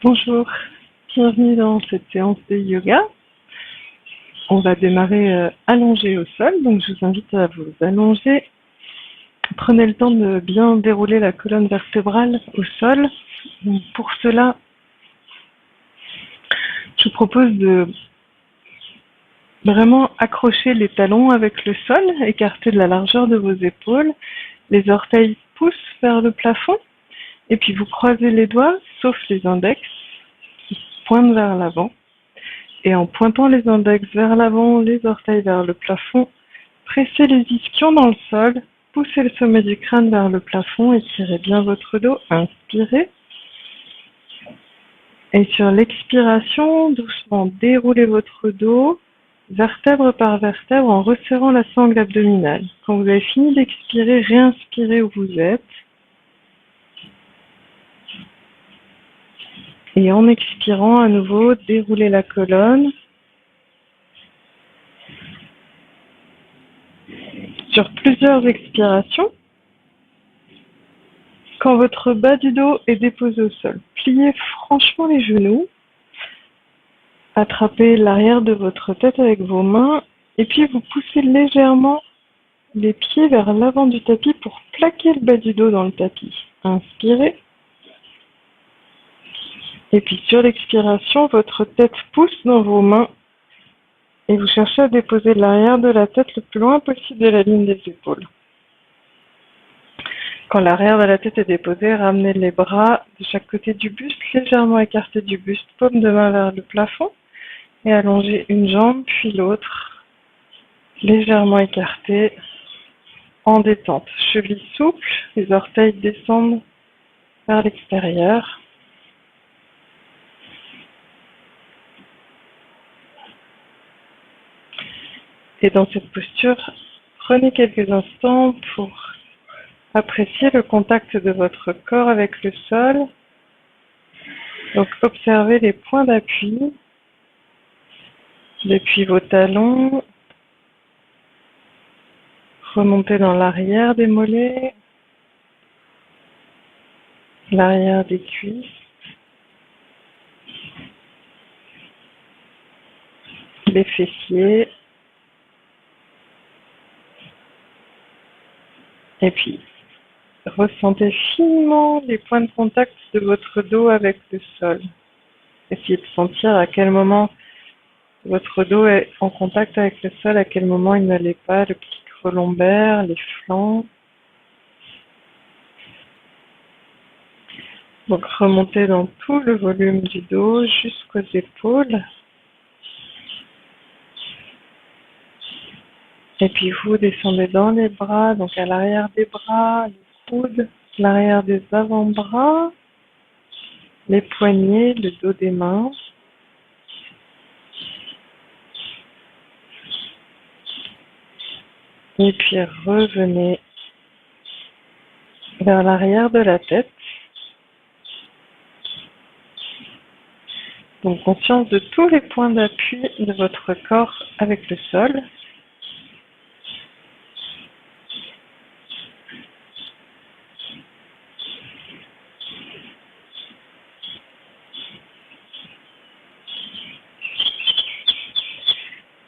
Bonjour, bienvenue dans cette séance de yoga. On va démarrer allongé au sol, donc je vous invite à vous allonger. Prenez le temps de bien dérouler la colonne vertébrale au sol. Donc, pour cela, je vous propose de vraiment accrocher les talons avec le sol, écarter de la largeur de vos épaules. Les orteils poussent vers le plafond et puis vous croisez les doigts, sauf les index, qui pointent vers l'avant. Et en pointant les index vers l'avant, les orteils vers le plafond, pressez les ischions dans le sol, poussez le sommet du crâne vers le plafond, étirez bien votre dos, inspirez. Et sur l'expiration, doucement déroulez votre dos, vertèbre par vertèbre, en resserrant la sangle abdominale. Quand vous avez fini d'expirer, réinspirez où vous êtes. Et en expirant à nouveau, déroulez la colonne. Sur plusieurs expirations, quand votre bas du dos est déposé au sol, pliez franchement les genoux, attrapez l'arrière de votre tête avec vos mains et puis vous poussez légèrement les pieds vers l'avant du tapis pour plaquer le bas du dos dans le tapis. Inspirez. Et puis sur l'expiration, votre tête pousse dans vos mains et vous cherchez à déposer l'arrière de la tête le plus loin possible de la ligne des épaules. Quand l'arrière de la tête est déposée, ramenez les bras de chaque côté du buste, légèrement écartés du buste, paume de main vers le plafond et allongez une jambe puis l'autre, légèrement écartée, en détente. Cheville souple, les orteils descendent vers l'extérieur. Et dans cette posture, prenez quelques instants pour appréciez le contact de votre corps avec le sol. Donc observez les points d'appui depuis vos talons. Remontez dans l'arrière des mollets, l'arrière des cuisses, les fessiers. Et puis ressentez finement les points de contact de votre dos avec le sol. Essayez de sentir à quel moment votre dos est en contact avec le sol, à quel moment il ne l'est pas, le petit creux lombaire, les flancs. Donc remontez dans tout le volume du dos jusqu'aux épaules. Et puis vous descendez dans les bras, donc à l'arrière des bras, les coudes, l'arrière des avant-bras, les poignets, le dos des mains. Et puis revenez vers l'arrière de la tête. Donc conscience de tous les points d'appui de votre corps avec le sol.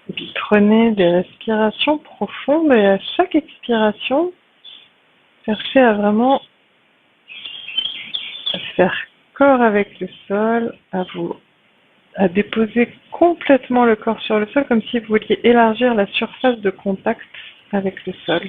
Et puis prenez des respirations profondes et à chaque expiration, cherchez à vraiment faire corps avec le sol, à déposer complètement le corps sur le sol comme si vous vouliez élargir la surface de contact avec le sol.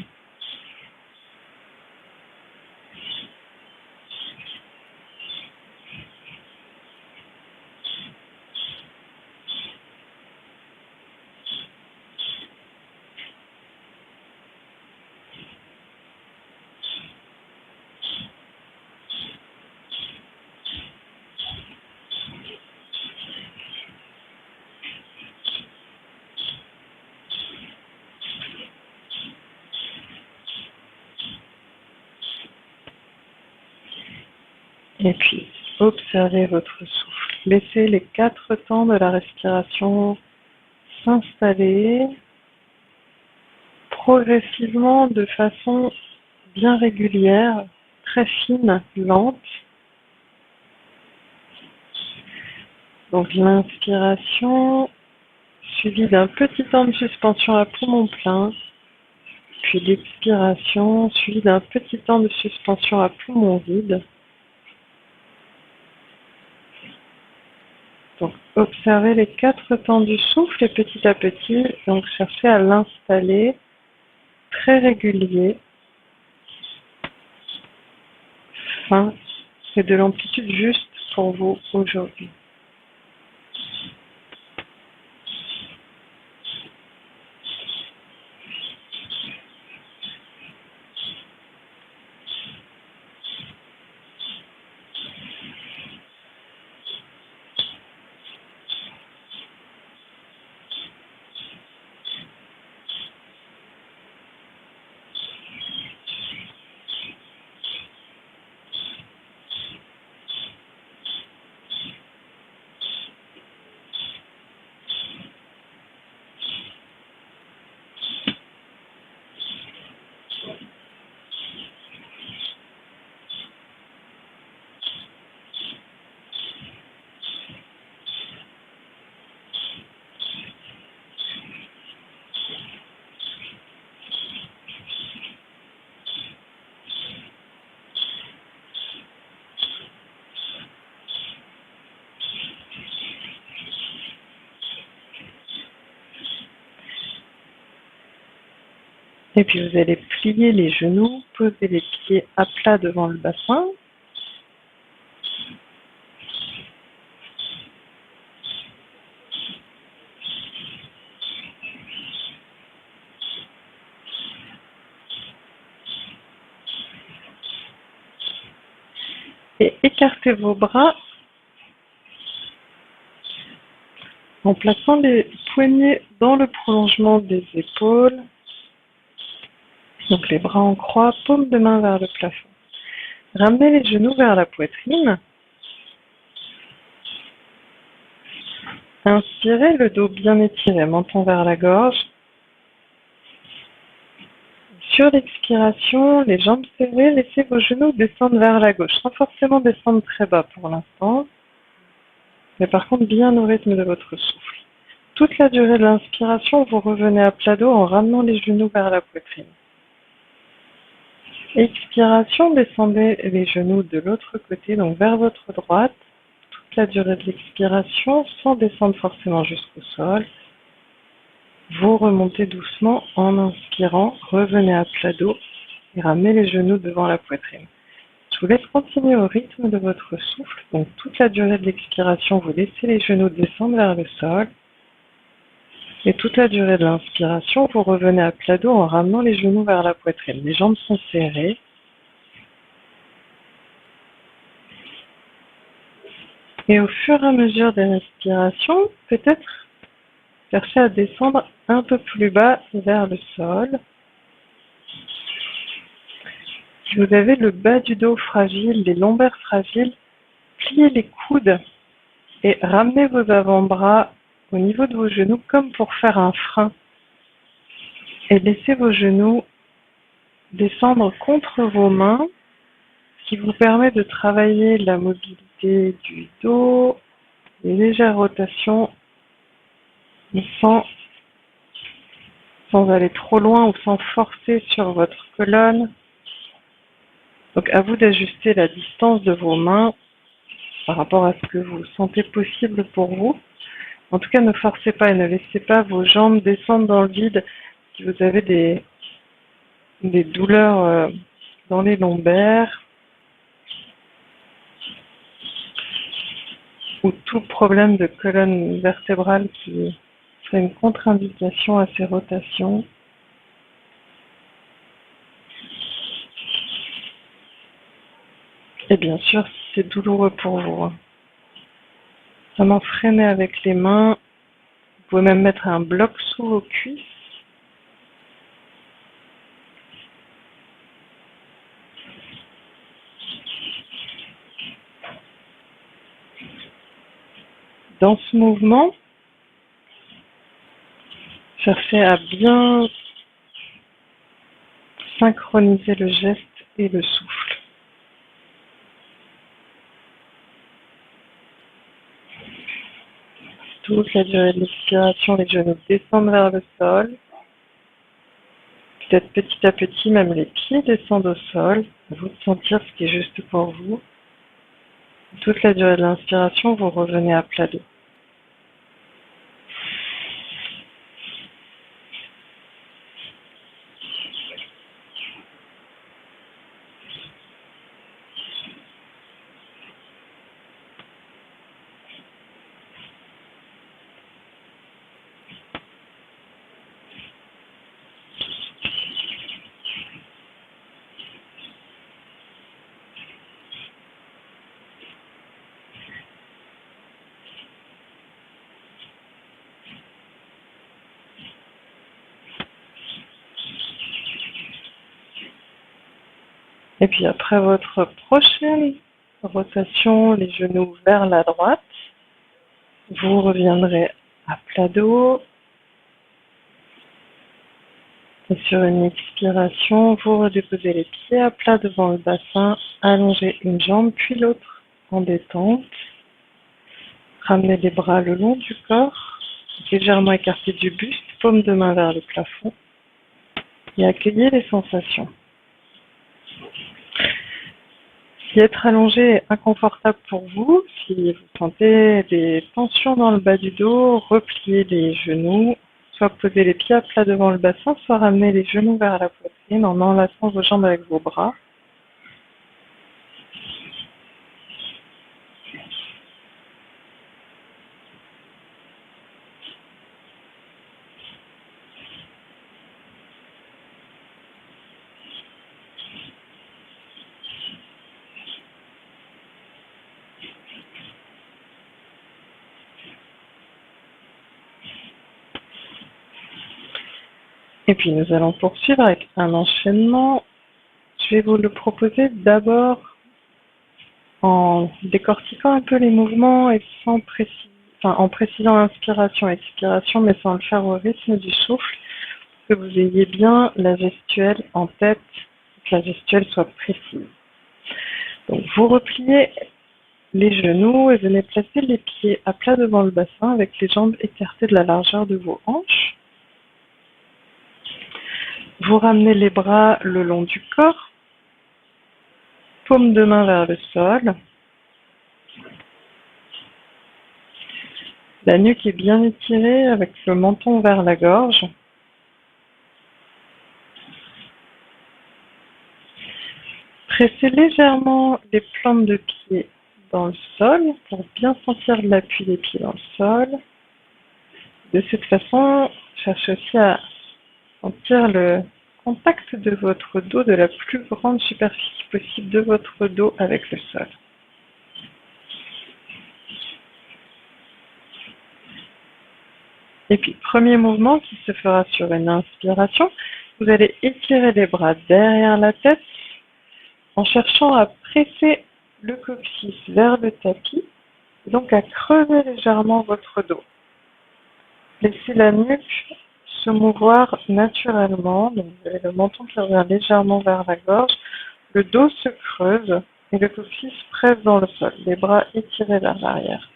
Et puis, observez votre souffle. Laissez les 4 temps de la respiration s'installer progressivement de façon bien régulière, très fine, lente. Donc l'inspiration, suivie d'un petit temps de suspension à poumon plein, puis l'expiration, suivie d'un petit temps de suspension à poumon vide. Donc observez les 4 temps du souffle et petit à petit, donc cherchez à l'installer très régulier, fin et de l'amplitude juste pour vous aujourd'hui. Et puis vous allez plier les genoux, poser les pieds à plat devant le bassin. Et écartez vos bras en plaçant les poignets dans le prolongement des épaules. Donc les bras en croix, paume de main vers le plafond. Ramenez les genoux vers la poitrine. Inspirez, le dos bien étiré, menton vers la gorge. Sur l'expiration, les jambes serrées, laissez vos genoux descendre vers la gauche, sans forcément descendre très bas pour l'instant, mais par contre bien au rythme de votre souffle. Toute la durée de l'inspiration, vous revenez à plat dos en ramenant les genoux vers la poitrine. Expiration, descendez les genoux de l'autre côté, donc vers votre droite, toute la durée de l'expiration, sans descendre forcément jusqu'au sol. Vous remontez doucement en inspirant, revenez à plat dos et ramenez les genoux devant la poitrine. Je vous laisse continuer au rythme de votre souffle, donc toute la durée de l'expiration, vous laissez les genoux descendre vers le sol. Et toute la durée de l'inspiration, vous revenez à plat dos en ramenant les genoux vers la poitrine. Les jambes sont serrées. Et au fur et à mesure des respirations, peut-être cherchez à descendre un peu plus bas vers le sol. Si vous avez le bas du dos fragile, les lombaires fragiles, pliez les coudes et ramenez vos avant-bras au niveau de vos genoux comme pour faire un frein. Et laissez vos genoux descendre contre vos mains, ce qui vous permet de travailler la mobilité du dos, les légères rotations, sans aller trop loin ou sans forcer sur votre colonne. Donc à vous d'ajuster la distance de vos mains par rapport à ce que vous sentez possible pour vous. En tout cas, ne forcez pas et ne laissez pas vos jambes descendre dans le vide si vous avez des douleurs dans les lombaires ou tout problème de colonne vertébrale qui serait une contre-indication à ces rotations. Et bien sûr, si c'est douloureux pour vous, vraiment freinez avec les mains. Vous pouvez même mettre un bloc sous vos cuisses. Dans ce mouvement, cherchez à bien synchroniser le geste et le souffle. toute la durée de l'expiration, les genoux descendent vers le sol. Peut-être petit à petit, même les pieds descendent au sol. À vous de sentir ce qui est juste pour vous. Toute la durée de l'inspiration, vous revenez à plat dos. Et puis après votre prochaine rotation, les genoux vers la droite, vous reviendrez à plat dos. Et sur une expiration, vous redéposez les pieds à plat devant le bassin, allongez une jambe puis l'autre en détente. Ramenez les bras le long du corps, légèrement écartés du buste, paume de main vers le plafond et accueillez les sensations. Si être allongé est inconfortable pour vous, si vous sentez des tensions dans le bas du dos, repliez les genoux, soit posez les pieds à plat devant le bassin, soit ramenez les genoux vers la poitrine en enlaçant vos jambes avec vos bras. Et puis nous allons poursuivre avec un enchaînement. Je vais vous le proposer d'abord en décortiquant un peu les mouvements et en précisant l'inspiration et expiration, mais sans le faire au rythme du souffle, que vous ayez bien la gestuelle en tête, que la gestuelle soit précise. Donc vous repliez les genoux et venez placer les pieds à plat devant le bassin avec les jambes écartées de la largeur de vos hanches. Vous ramenez les bras le long du corps, paume de main vers le sol. La nuque est bien étirée avec le menton vers la gorge. Pressez légèrement les plantes de pied dans le sol pour bien sentir l'appui des pieds dans le sol. De cette façon, cherchez aussi à sentir le contact de votre dos, de la plus grande superficie possible de votre dos avec le sol. Et puis, premier mouvement qui se fera sur une inspiration, vous allez étirer les bras derrière la tête en cherchant à presser le coccyx vers le tapis, donc à creuser légèrement votre dos. Laissez la nuque se mouvoir naturellement, donc vous avez le menton qui revient légèrement vers la gorge, le dos se creuse et le coccyx presse dans le sol, les bras étirés vers l'arrière.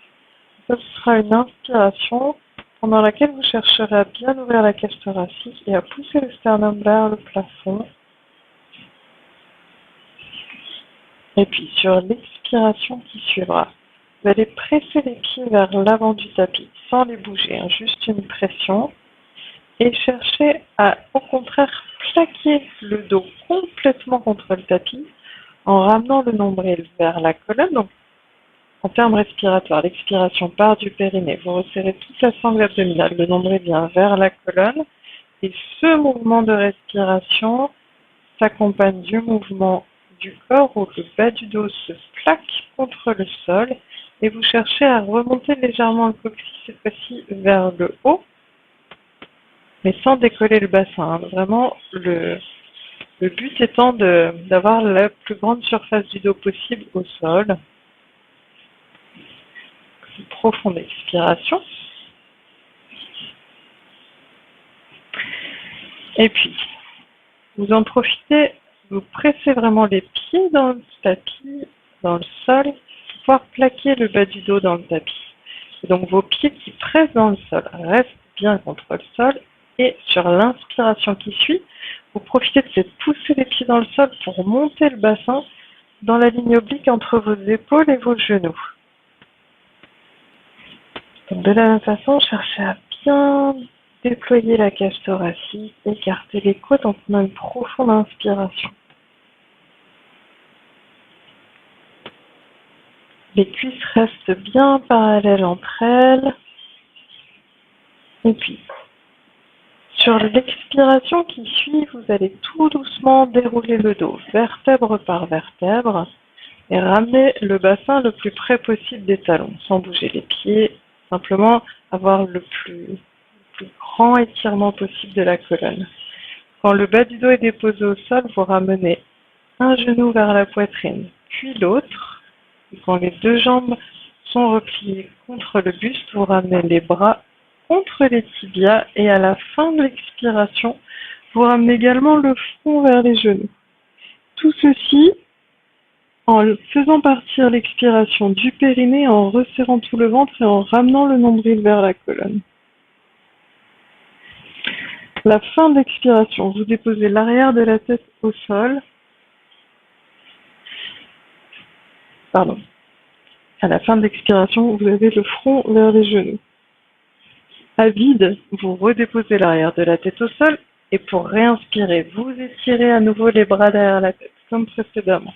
Ça, ce sera une inspiration pendant laquelle vous chercherez à bien ouvrir la cage thoracique et à pousser le sternum vers le plafond. Et puis sur l'expiration qui suivra, vous allez presser les pieds vers l'avant du tapis sans les bouger, juste une pression. Et cherchez à, au contraire, plaquer le dos complètement contre le tapis en ramenant le nombril vers la colonne. Donc, en termes respiratoires, l'expiration part du périnée. Vous resserrez toute la sangle abdominale. Le nombril vient vers la colonne. Et ce mouvement de respiration s'accompagne du mouvement du corps où le bas du dos se plaque contre le sol. Et vous cherchez à remonter légèrement le coccyx, cette fois-ci vers le haut, mais sans décoller le bassin. Vraiment, le but étant d'avoir la plus grande surface du dos possible au sol. Une profonde expiration. Et puis, vous en profitez, vous pressez vraiment les pieds dans le tapis, dans le sol, pour pouvoir plaquer le bas du dos dans le tapis. Et donc vos pieds qui pressent dans le sol restent bien contre le sol. Et sur l'inspiration qui suit, vous profitez de cette poussée des pieds dans le sol pour monter le bassin dans la ligne oblique entre vos épaules et vos genoux. Donc de la même façon, cherchez à bien déployer la cage thoracique, écarter les côtes en prenant une profonde inspiration. Les cuisses restent bien parallèles entre elles. Et puis, sur l'expiration qui suit, vous allez tout doucement dérouler le dos, vertèbre par vertèbre, et ramener le bassin le plus près possible des talons, sans bouger les pieds, simplement avoir le plus grand étirement possible de la colonne. Quand le bas du dos est déposé au sol, vous ramenez un genou vers la poitrine, puis l'autre. Et quand les deux jambes sont repliées contre le buste, vous ramenez les bras contre les tibias et à la fin de l'expiration, vous ramenez également le front vers les genoux. Tout ceci en faisant partir l'expiration du périnée, en resserrant tout le ventre et en ramenant le nombril vers la colonne. La fin de l'expiration, vous déposez l'arrière de la tête au sol. Pardon. À la fin de l'expiration, vous avez le front vers les genoux. À vide, vous redéposez l'arrière de la tête au sol et pour réinspirer, vous étirez à nouveau les bras derrière la tête, comme précédemment.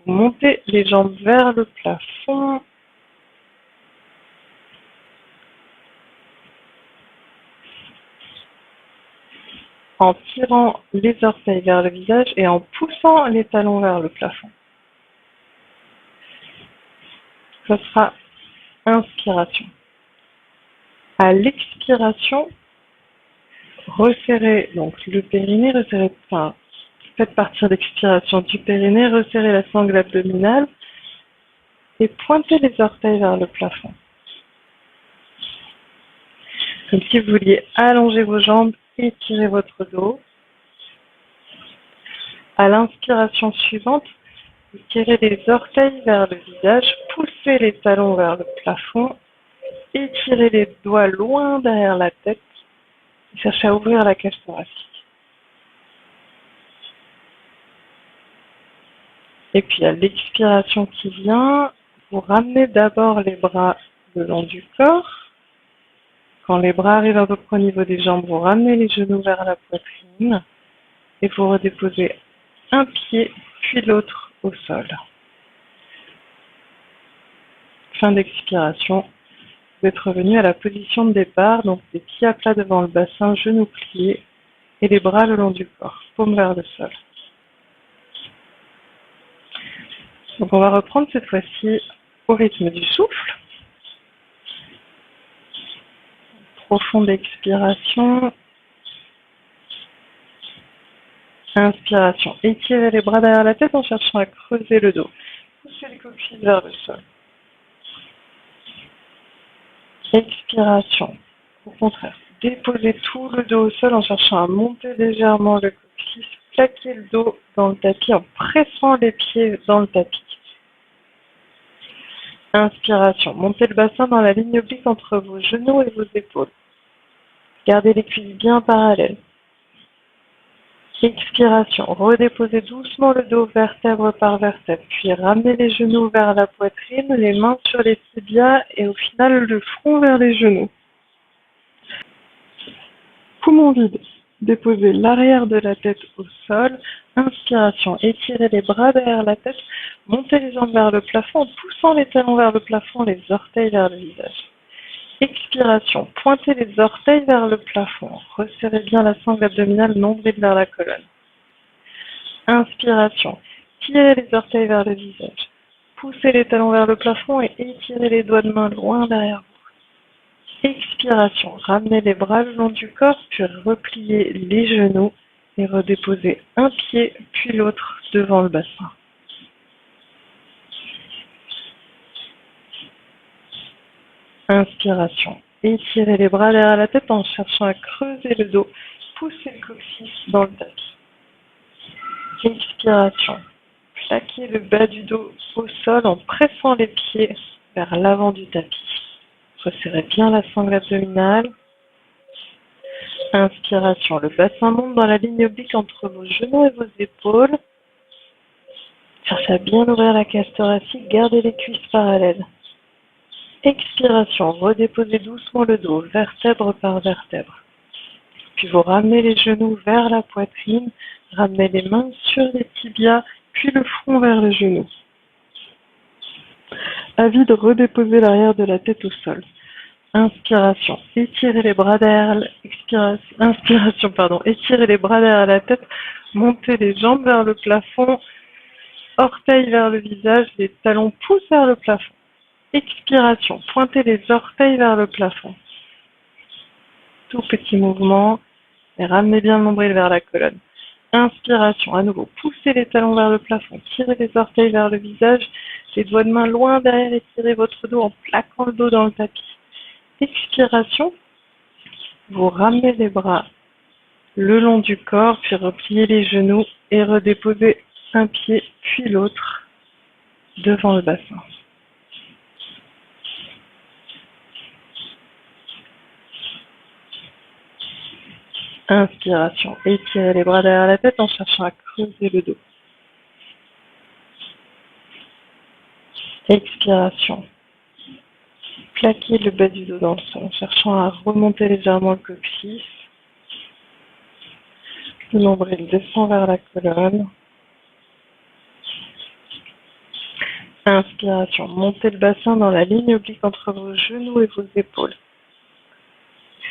Vous montez les jambes vers le plafond. En tirant les orteils vers le visage et en poussant les talons vers le plafond. Ce sera inspiration. À l'expiration, resserrez donc le périnée, faites partir l'expiration du périnée, resserrez la sangle abdominale et pointez les orteils vers le plafond. Comme si vous vouliez allonger vos jambes, étirer votre dos. À l'inspiration suivante, vous tirez les orteils vers le visage, poussez les talons vers le plafond, étirez les doigts loin derrière la tête et cherchez à ouvrir la cage thoracique. Et puis à l'expiration qui vient, vous ramenez d'abord les bras le long du corps. Quand les bras arrivent à peu près au niveau des jambes, vous ramenez les genoux vers la poitrine et vous redéposez un pied puis l'autre au sol. Fin d'expiration, vous êtes revenu à la position de départ, donc les pieds à plat devant le bassin, genoux pliés et les bras le long du corps, paume vers le sol. Donc on va reprendre cette fois-ci au rythme du souffle. Profonde expiration. Inspiration. Étirez les bras derrière la tête en cherchant à creuser le dos. Poussez les coquilles vers le sol. Expiration. Au contraire, déposez tout le dos au sol en cherchant à monter légèrement le coccyx. Plaquez le dos dans le tapis en pressant les pieds dans le tapis. Inspiration. Montez le bassin dans la ligne oblique entre vos genoux et vos épaules. Gardez les cuisses bien parallèles. Expiration. Redéposez doucement le dos vertèbre par vertèbre, puis ramenez les genoux vers la poitrine, les mains sur les tibias et au final le front vers les genoux. Poumon vide. Déposez l'arrière de la tête au sol. Inspiration. Étirez les bras derrière la tête. Montez les jambes vers le plafond en poussant les talons vers le plafond, les orteils vers le visage. Expiration. Pointez les orteils vers le plafond. Resserrez bien la sangle abdominale, nombril vers la colonne. Inspiration. Tirez les orteils vers le visage. Poussez les talons vers le plafond et étirez les doigts de main loin derrière vous. Expiration. Ramenez les bras le long du corps, puis repliez les genoux et redéposez un pied puis l'autre devant le bassin. Inspiration. Étirez les bras derrière la tête en cherchant à creuser le dos. Poussez le coccyx dans le tapis. Expiration. Plaquez le bas du dos au sol en pressant les pieds vers l'avant du tapis. Resserrez bien la sangle abdominale. Inspiration, le bassin monte dans la ligne oblique entre vos genoux et vos épaules. Cherchez à bien ouvrir la cage thoracique, gardez les cuisses parallèles. Expiration, redéposez doucement le dos, vertèbre par vertèbre. Puis vous ramenez les genoux vers la poitrine, ramenez les mains sur les tibias, puis le front vers les genoux. À vide, redéposez l'arrière de la tête au sol. Inspiration, étirez les bras derrière, étirez les bras derrière la tête, montez les jambes vers le plafond, orteils vers le visage, les talons poussent vers le plafond. Expiration, pointez les orteils vers le plafond. Tout petit mouvement, et ramenez bien le nombril vers la colonne. Inspiration, à nouveau, poussez les talons vers le plafond, tirez les orteils vers le visage, les doigts de main loin derrière, étirez votre dos en plaquant le dos dans le tapis. Expiration, vous ramenez les bras le long du corps, puis repliez les genoux et redéposez un pied puis l'autre devant le bassin. Inspiration, étirez les bras derrière la tête en cherchant à creuser le dos. Expiration, plaquez le bas du dos dans le sol en cherchant à remonter légèrement le coccyx. Le nombril descend vers la colonne. Inspiration, montez le bassin dans la ligne oblique entre vos genoux et vos épaules.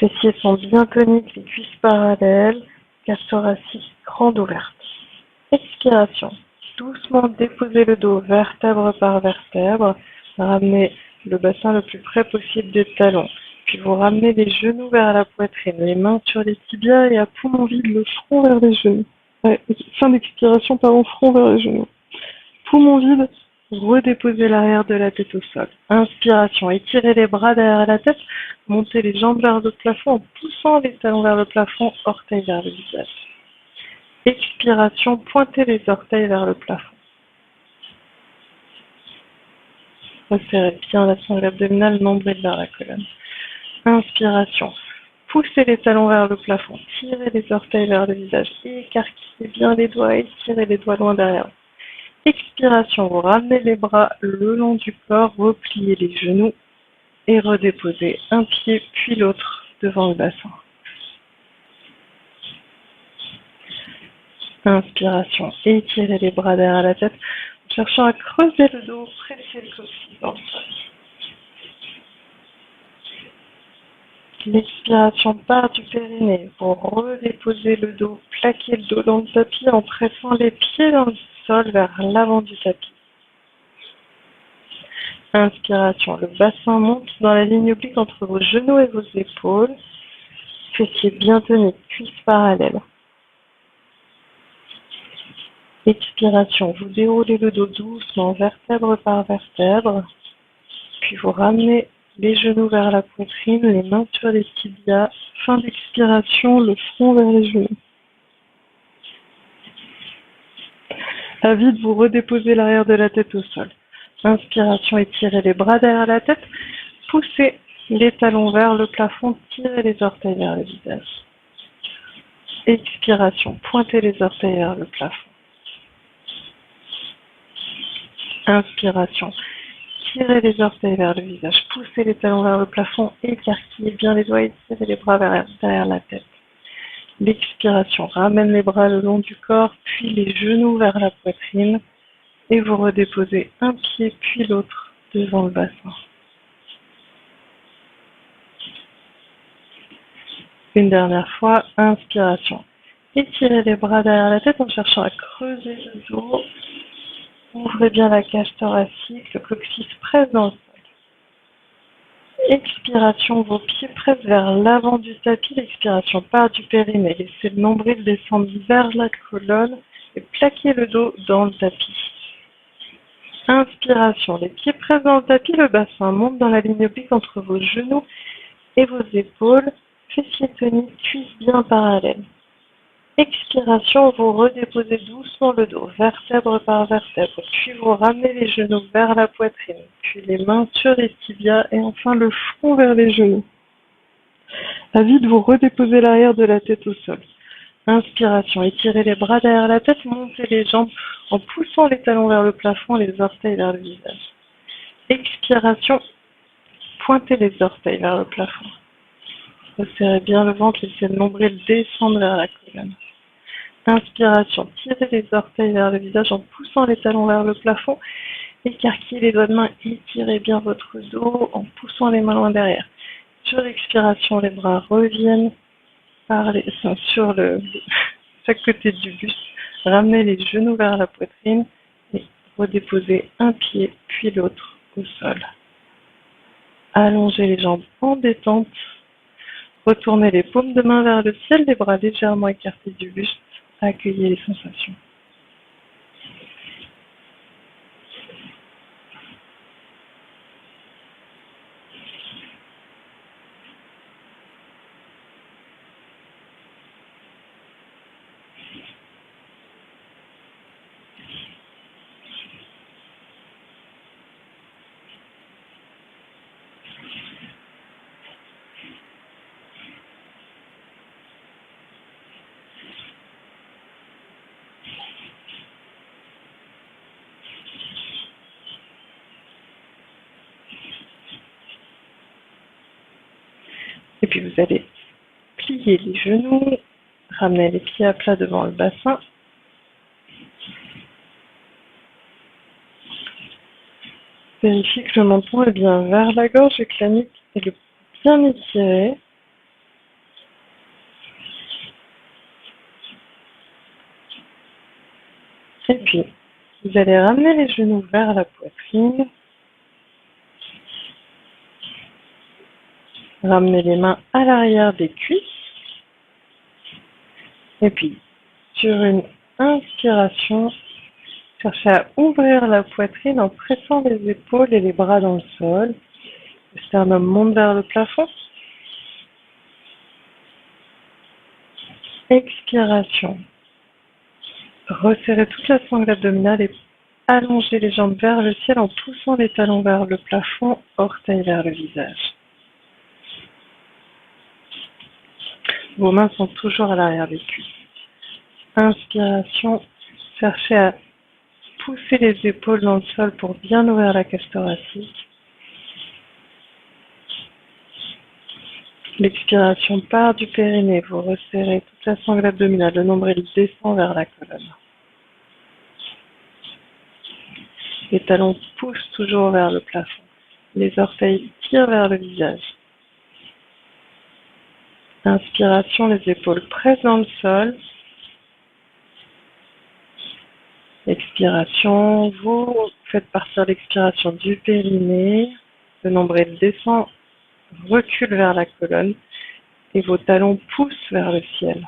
Les fessiers sont bien toniques, les cuisses parallèles, cage thoracique grande ouverte. Expiration, doucement déposez le dos vertèbre par vertèbre, ramenez le bassin le plus près possible des talons, puis vous ramenez les genoux vers la poitrine, les mains sur les tibias et à poumon vide le front vers les genoux. Fin d'expiration, front vers les genoux. Poumon vide, redéposez l'arrière de la tête au sol. Inspiration, étirez les bras derrière la tête, montez les jambes vers le plafond en poussant les talons vers le plafond, orteils vers le visage. Expiration, pointez les orteils vers le plafond. Resserrez bien la sangle abdominale, nombril vers la colonne. Inspiration, poussez les talons vers le plafond, tirez les orteils vers le visage, écarquillez bien les doigts, étirez les doigts loin derrière. Expiration, vous ramenez les bras le long du corps, repliez les genoux et redéposez un pied puis l'autre devant le bassin. Inspiration, étirez les bras derrière la tête, en cherchant à creuser le dos, pressez le coccyx dans le sol. L'expiration part du périnée, vous redéposez le dos, plaquez le dos dans le tapis en pressant les pieds dans le sol vers l'avant du tapis. Inspiration, le bassin monte dans la ligne oblique entre vos genoux et vos épaules, fessiers bien toniques, cuisses parallèles. Expiration, vous déroulez le dos doucement, vertèbre par vertèbre, puis vous ramenez les genoux vers la poitrine, les mains sur les tibias. Fin d'expiration, le front vers les genoux. À vide, vous redéposez l'arrière de la tête au sol. Inspiration, étirez les bras derrière la tête, poussez les talons vers le plafond, tirez les orteils vers le visage. Expiration, pointez les orteils vers le plafond. Inspiration, tirez les orteils vers le visage, poussez les talons vers le plafond, écarquillez bien les doigts et tirez les bras derrière la tête. L'expiration, ramène les bras le long du corps, puis les genoux vers la poitrine et vous redéposez un pied puis l'autre devant le bassin. Une dernière fois, inspiration. Étirez les bras derrière la tête en cherchant à creuser le dos. Ouvrez bien la cage thoracique, le coccyx presse dans le sol. Expiration, vos pieds pressent vers l'avant du tapis. L'expiration part du périnée. Laissez le nombril descendre vers la colonne et plaquez le dos dans le tapis. Inspiration, les pieds pressent dans le tapis, le bassin monte dans la ligne oblique entre vos genoux et vos épaules. Fessiers toniques, cuisses bien parallèles. Expiration, vous redéposez doucement le dos, vertèbre par vertèbre, puis vous ramenez les genoux vers la poitrine, puis les mains sur les tibias et enfin le front vers les genoux. À vide, vous redéposez l'arrière de la tête au sol. Inspiration, étirez les bras derrière la tête, montez les jambes en poussant les talons vers le plafond, les orteils vers le visage. Expiration, pointez les orteils vers le plafond. Resserrez bien le ventre, laissez le nombril descendre vers la colonne. Inspiration, tirez les orteils vers le visage en poussant les talons vers le plafond. Écarquillez les doigts de main, étirez bien votre dos en poussant les mains loin derrière. Sur l'expiration, les bras reviennent sur chaque côté du buste. Ramenez les genoux vers la poitrine et redéposez un pied puis l'autre au sol. Allongez les jambes en détente. Retournez les paumes de main vers le ciel, les bras légèrement écartés du buste. Accueillez les sensations. Et puis vous allez plier les genoux, ramener les pieds à plat devant le bassin. Vérifiez que le menton est bien vers la gorge et que la nuque est bien étirée. Et puis, vous allez ramener les genoux vers la poitrine. Ramenez les mains à l'arrière des cuisses. Et puis, sur une inspiration, cherchez à ouvrir la poitrine en pressant les épaules et les bras dans le sol. Le sternum monte vers le plafond. Expiration. Resserrez toute la sangle abdominale et allongez les jambes vers le ciel en poussant les talons vers le plafond, orteils vers le visage. Vos mains sont toujours à l'arrière des cuisses. Inspiration, cherchez à pousser les épaules dans le sol pour bien ouvrir la cage thoracique. L'expiration part du périnée, vous resserrez toute la sangle abdominale, le nombril descend vers la colonne. Les talons poussent toujours vers le plafond. Les orteils tirent vers le visage. Inspiration, les épaules pressent dans le sol. Expiration, vous faites partir l'expiration du périnée. Le nombril descend, recule vers la colonne et vos talons poussent vers le ciel.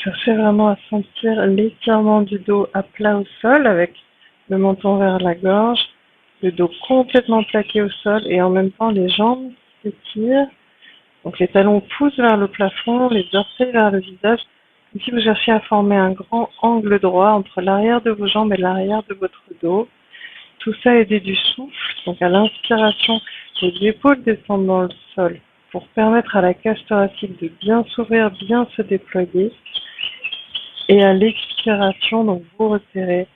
Cherchez vraiment à sentir l'étirement du dos à plat au sol avec le menton vers la gorge, le dos complètement plaqué au sol et en même temps les jambes s'étirent. Donc les talons poussent vers le plafond, les orteils vers le visage. Ici vous cherchez à former un grand angle droit entre l'arrière de vos jambes et l'arrière de votre dos. Tout ça aidé du souffle. Donc à l'inspiration, les épaules descendent dans le sol pour permettre à la cage thoracique de bien s'ouvrir, bien se déployer. Et à l'expiration, donc vous resserrez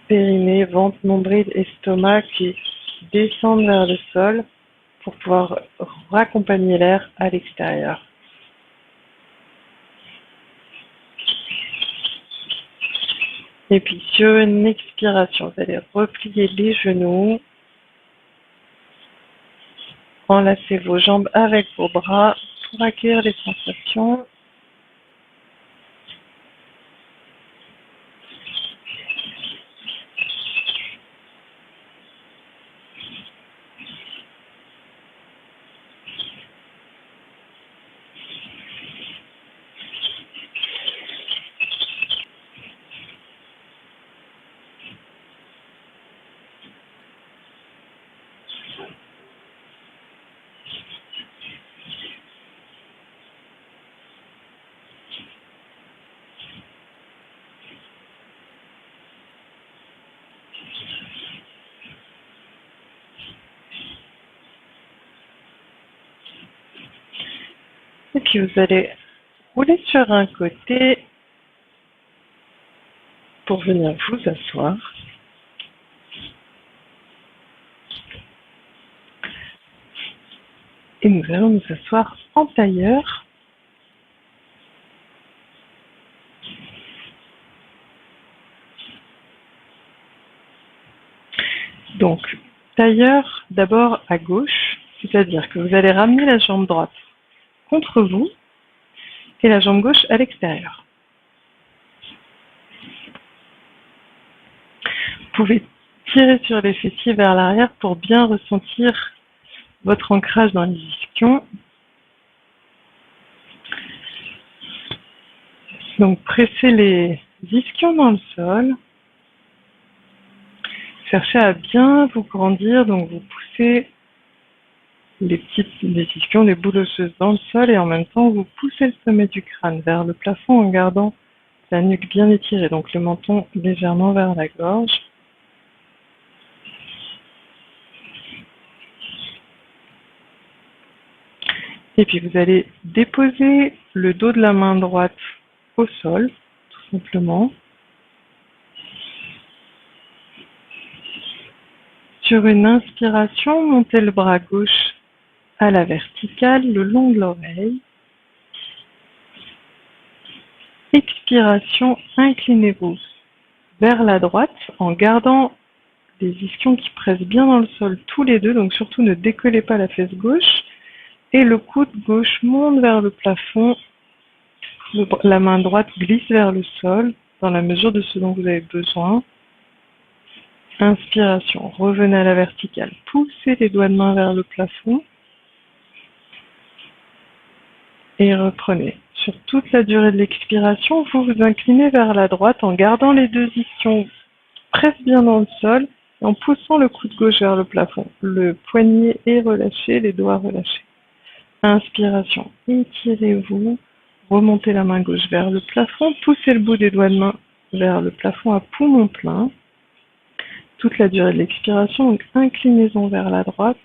périnée, ventre, nombril, estomac qui descendent vers le sol pour pouvoir raccompagner l'air à l'extérieur. Et puis sur une expiration, vous allez replier les genoux, enlacez vos jambes avec vos bras pour accueillir les sensations. Et puis vous allez rouler sur un côté pour venir vous asseoir. Et nous allons nous asseoir en tailleur. Donc, tailleur d'abord à gauche, c'est-à-dire que vous allez ramener la jambe droite contre vous et la jambe gauche à l'extérieur. Vous pouvez tirer sur les fessiers vers l'arrière pour bien ressentir votre ancrage dans les ischions. Donc, pressez les ischions dans le sol. Cherchez à bien vous grandir, donc vous poussez les ischions, les boules osseuses dans le sol et en même temps vous poussez le sommet du crâne vers le plafond en gardant la nuque bien étirée, donc le menton légèrement vers la gorge. Et puis vous allez déposer le dos de la main droite au sol, tout simplement. Sur une inspiration, montez le bras gauche à la verticale, le long de l'oreille. Expiration, inclinez-vous vers la droite en gardant les ischions qui pressent bien dans le sol tous les deux, donc surtout ne décollez pas la fesse gauche. Et le coude gauche monte vers le plafond, la main droite glisse vers le sol dans la mesure de ce dont vous avez besoin. Inspiration, revenez à la verticale, poussez les doigts de main vers le plafond et reprenez. Sur toute la durée de l'expiration, vous vous inclinez vers la droite en gardant les deux ischions qui pressent bien dans le sol et en poussant le coude gauche vers le plafond. Le poignet est relâché, les doigts relâchés. Inspiration, étirez-vous, remontez la main gauche vers le plafond, poussez le bout des doigts de main vers le plafond à poumon plein. Toute la durée de l'expiration, donc inclinaison vers la droite.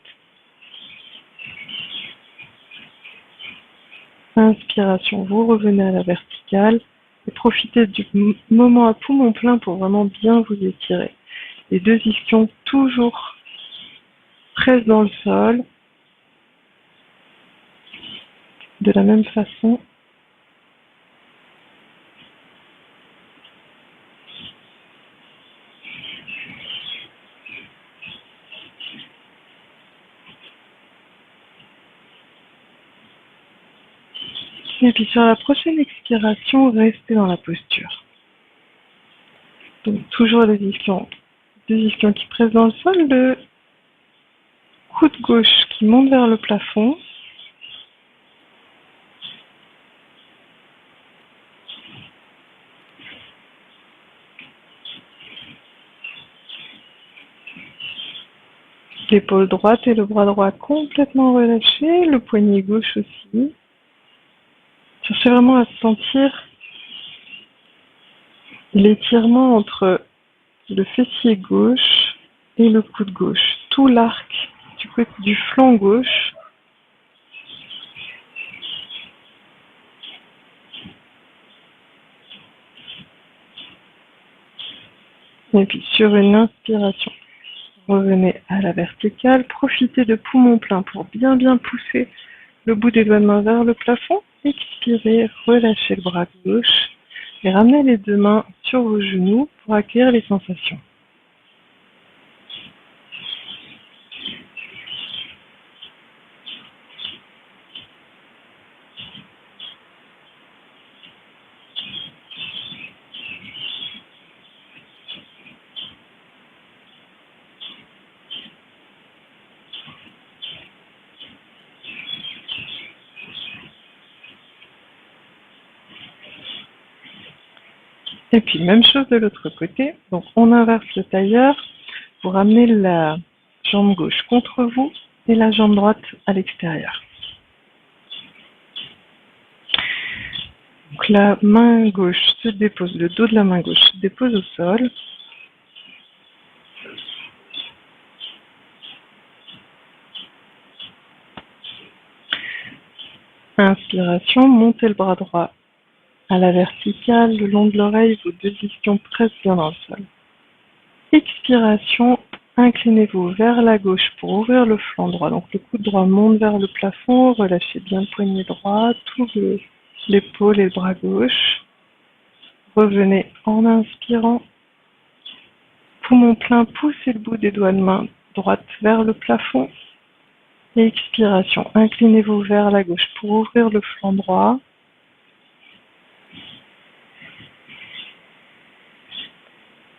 Inspiration, vous revenez à la verticale et profitez du moment à poumon plein pour vraiment bien vous étirer. Les deux ischions toujours pressent dans le sol. De la même façon, et puis sur la prochaine expiration, restez dans la posture. Donc toujours les ischions, deux ischions qui pressent dans le sol, le coude gauche qui monte vers le plafond. L'épaule droite et le bras droit complètement relâchés, le poignet gauche aussi. Cherchez vraiment à sentir l'étirement entre le fessier gauche et le coude gauche. Tout l'arc du flanc gauche Et puis sur une inspiration, revenez à la verticale. Profitez de poumon plein pour bien pousser le bout des doigts de main vers le plafond. Expirez, relâchez le bras gauche et ramenez les deux mains sur vos genoux pour accueillir les sensations. Et puis même chose de l'autre côté, donc on inverse le tailleur, vous ramenez la jambe gauche contre vous et la jambe droite à l'extérieur. Donc la main gauche se dépose, le dos de la main gauche se dépose au sol. Inspiration, montez le bras droit à la verticale, le long de l'oreille, vos deux ischions pressent bien dans le sol. Expiration, inclinez-vous vers la gauche pour ouvrir le flanc droit. Donc le coude droit monte vers le plafond, relâchez bien le poignet droit, tout l'épaule et le bras gauche. Revenez en inspirant. Poumon plein, poussez le bout des doigts de main droite vers le plafond. Et expiration, inclinez-vous vers la gauche pour ouvrir le flanc droit.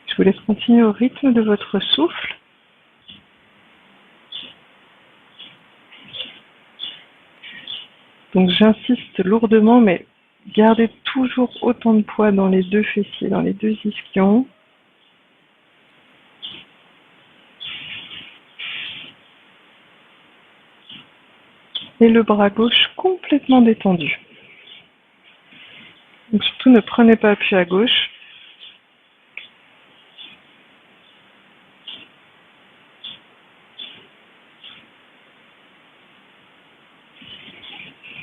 Je vous laisse continuer au rythme de votre souffle. Donc j'insiste lourdement, mais gardez toujours autant de poids dans les deux fessiers, dans les deux ischions. Et le bras gauche complètement détendu. Donc surtout ne prenez pas appui à gauche.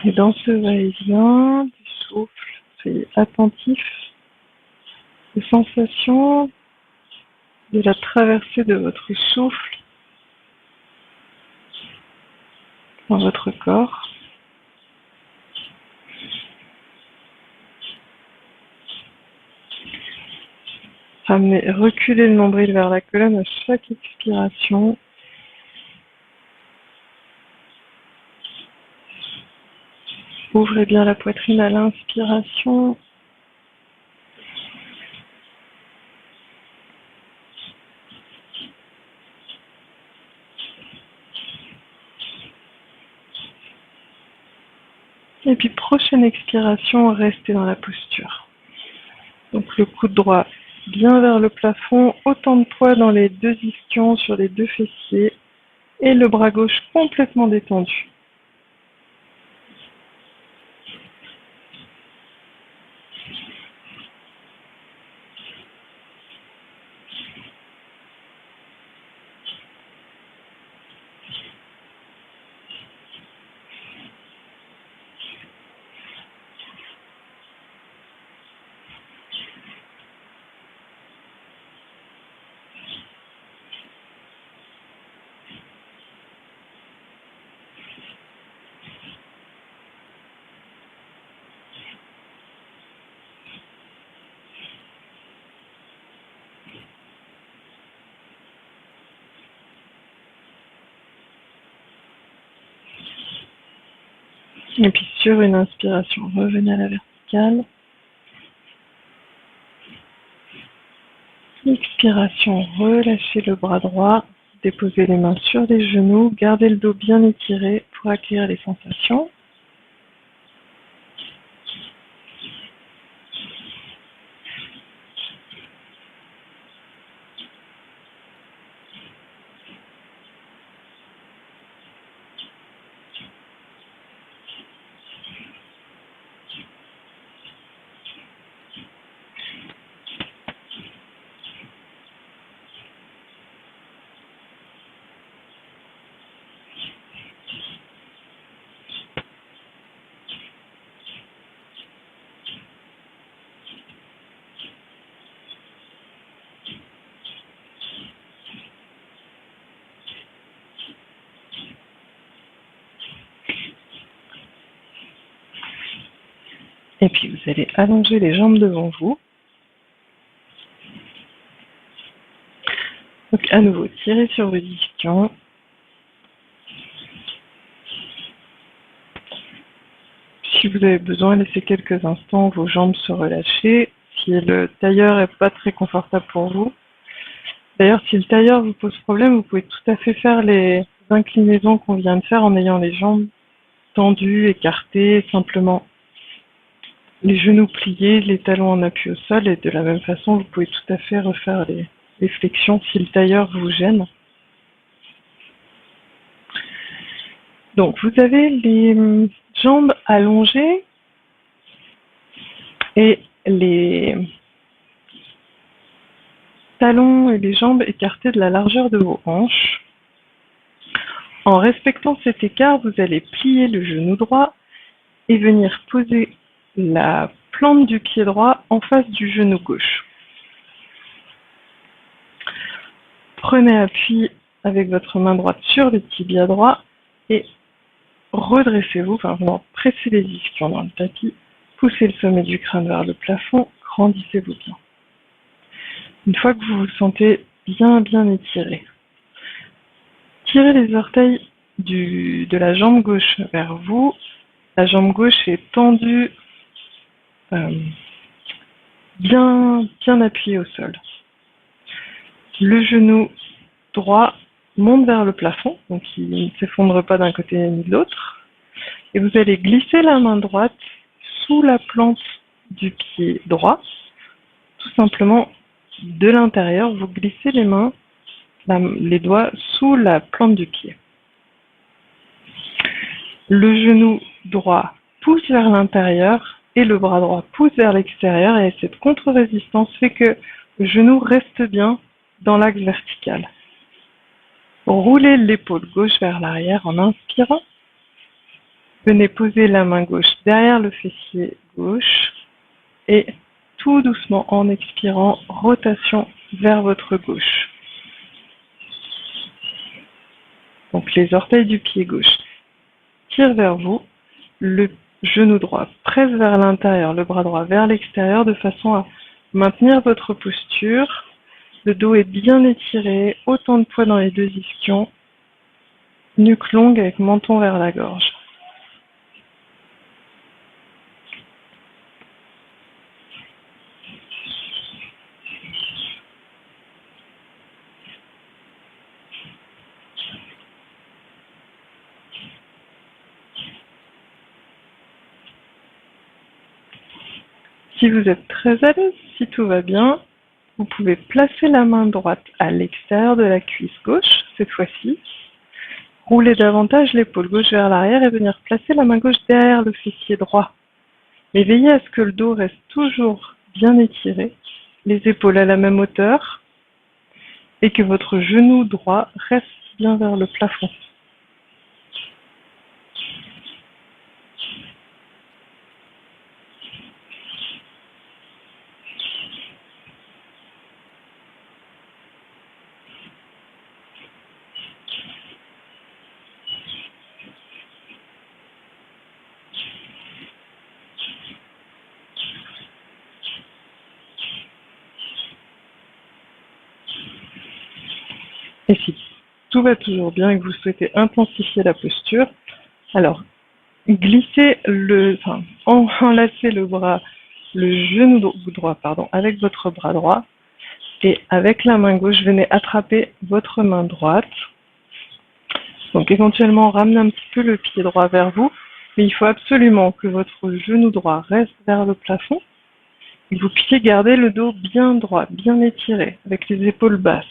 Et dans ce va-et-vient du souffle, soyez attentifs aux sensations de la traversée de votre souffle dans votre corps. Reculez le nombril vers la colonne à chaque expiration. Ouvrez bien la poitrine à l'inspiration. Et puis prochaine expiration, restez dans la posture. Donc le coude droit bien vers le plafond, autant de poids dans les deux ischions sur les deux fessiers et le bras gauche complètement détendu. Et puis sur une inspiration, revenez à la verticale. Expiration, relâchez le bras droit, déposez les mains sur les genoux, gardez le dos bien étiré pour accueillir les sensations. Et puis vous allez allonger les jambes devant vous. Donc à nouveau, tirez sur vos ischions. Si vous avez besoin, laissez quelques instants vos jambes se relâcher. Si le tailleur n'est pas très confortable pour vous. D'ailleurs, si le tailleur vous pose problème, vous pouvez tout à fait faire les inclinaisons qu'on vient de faire en ayant les jambes tendues, écartées, simplement les genoux pliés, les talons en appui au sol, et de la même façon, vous pouvez tout à fait refaire les flexions si le tailleur vous gêne. Donc, vous avez les jambes allongées et les talons et les jambes écartés de la largeur de vos hanches. En respectant cet écart, vous allez plier le genou droit et venir poser la plante du pied droit en face du genou gauche. Prenez appui avec votre main droite sur le tibia droit et redressez-vous, enfin vraiment pressez les ischions dans le tapis, poussez le sommet du crâne vers le plafond, grandissez-vous bien. Une fois que vous vous sentez bien étiré, tirez les orteils de la jambe gauche vers vous. La jambe gauche est tendue, bien appuyée au sol. Le genou droit monte vers le plafond, donc il ne s'effondre pas d'un côté ni de l'autre. Et vous allez glisser la main droite sous la plante du pied droit. Tout simplement, de l'intérieur, vous glissez les doigts sous la plante du pied. Le genou droit pousse vers l'intérieur et le bras droit pousse vers l'extérieur, et cette contre-résistance fait que le genou reste bien dans l'axe vertical. Roulez l'épaule gauche vers l'arrière en inspirant. Venez poser la main gauche derrière le fessier gauche et tout doucement en expirant, rotation vers votre gauche. Donc les orteils du pied gauche tirent vers vous, le genou droit presse vers l'intérieur, le bras droit vers l'extérieur de façon à maintenir votre posture. Le dos est bien étiré, autant de poids dans les deux ischions, nuque longue avec menton vers la gorge. Si vous êtes très à l'aise, si tout va bien, vous pouvez placer la main droite à l'extérieur de la cuisse gauche, cette fois-ci. Roulez davantage l'épaule gauche vers l'arrière et venir placer la main gauche derrière le fessier droit. Mais veillez à ce que le dos reste toujours bien étiré, les épaules à la même hauteur, et que votre genou droit reste bien vers le plafond. Et si tout va toujours bien et que vous souhaitez intensifier la posture, alors glissez enlacez le genou droit, avec votre bras droit, et avec la main gauche, venez attraper votre main droite. Donc éventuellement ramenez un petit peu le pied droit vers vous, mais il faut absolument que votre genou droit reste vers le plafond et que vous puissiez garder le dos bien droit, bien étiré, avec les épaules basses.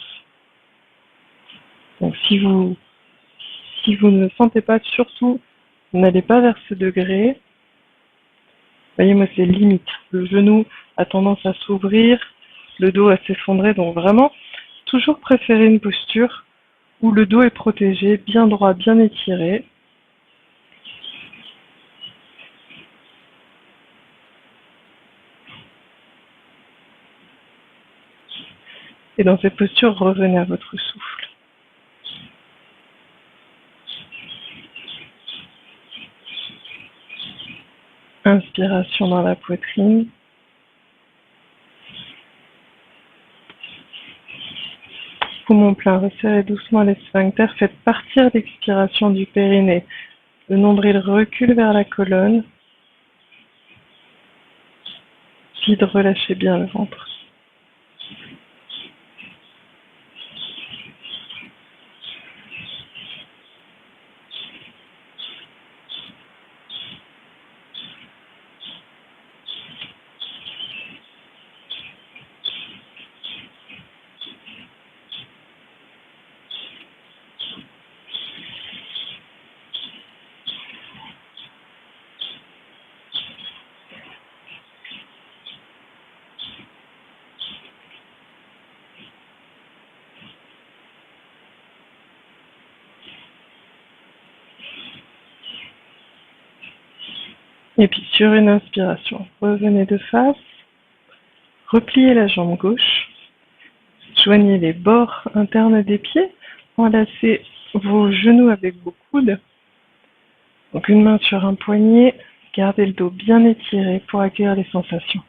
Donc si vous ne le sentez pas, surtout, n'allez pas vers ce degré. Vous voyez, moi c'est limite. Le genou a tendance à s'ouvrir, le dos à s'effondrer, donc vraiment, toujours préférer une posture où le dos est protégé, bien droit, bien étiré. Et dans cette posture, revenez à votre souffle. Inspiration dans la poitrine. Poumon plein, resserrez doucement les sphincters. Faites partir l'expiration du périnée. Le nombril recule vers la colonne. Vide, relâchez bien le ventre. Et puis sur une inspiration, revenez de face, repliez la jambe gauche, joignez les bords internes des pieds, enlacez vos genoux avec vos coudes. Donc une main sur un poignet, gardez le dos bien étiré pour accueillir les sensations.